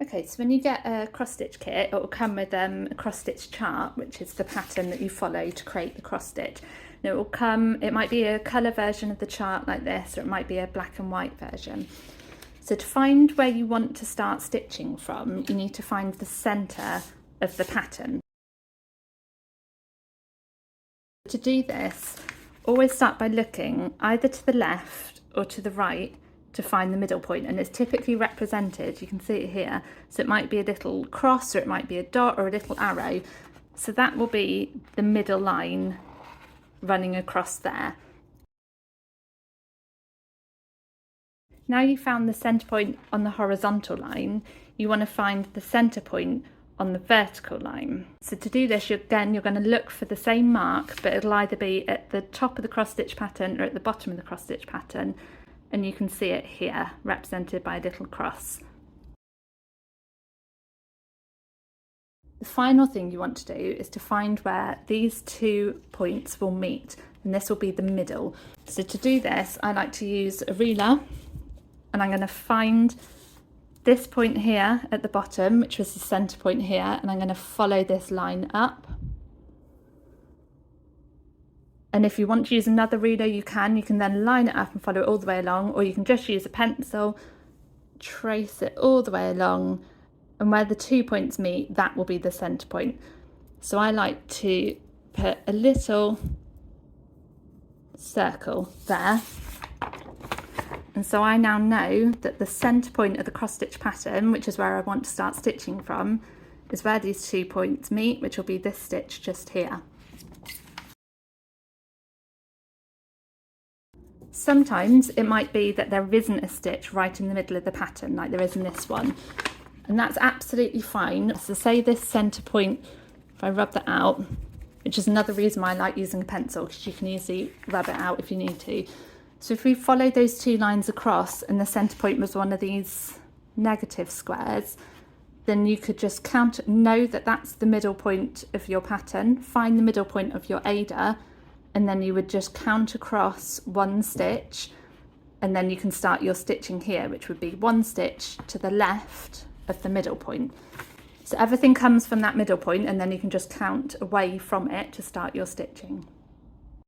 Okay, so when you get a cross stitch kit, it will come with a cross stitch chart, which is the pattern that you follow to create the cross stitch. And it will come, it might be a colour version of the chart like this, or it might be a black and white version. So to find where you want to start stitching from, you need to find the centre of the pattern. To do this, always start by looking either to the left or to the right to find the middle point, and it's typically represented, you can see it here, so it might be a little cross or it might be a dot or a little arrow, so that will be the middle line running across there. Now you've found the centre point on the horizontal line, you want to find the centre point on the vertical line. So to do this, you're going to look for the same mark, but it'll either be at the top of the cross stitch pattern or at the bottom of the cross stitch pattern, and you can see it here represented by a little cross. The final thing you want to do is to find where these 2 points will meet, and this will be the middle. So to do this, I like to use a ruler, and I'm going to find this point here at the bottom, which was the centre point here, and I'm going to follow this line up. And if you want to use another ruler, you can then line it up and follow it all the way along, or you can just use a pencil, trace it all the way along, and where the 2 points meet, that will be the centre point. So I like to put a little circle there. And so I now know that the centre point of the cross stitch pattern, which is where I want to start stitching from, is where these 2 points meet, which will be this stitch just here. Sometimes it might be that there isn't a stitch right in the middle of the pattern, like there is in this one, and that's absolutely fine. So say this centre point, if I rub that out, which is another reason why I like using a pencil, because you can easily rub it out if you need to. So if we follow those 2 lines across and the centre point was one of these negative squares, then you could just know that that's the middle point of your pattern, find the middle point of your Aida, and then you would just count across 1 stitch, and then you can start your stitching here, which would be 1 stitch to the left of the middle point. So everything comes from that middle point, and then you can just count away from it to start your stitching.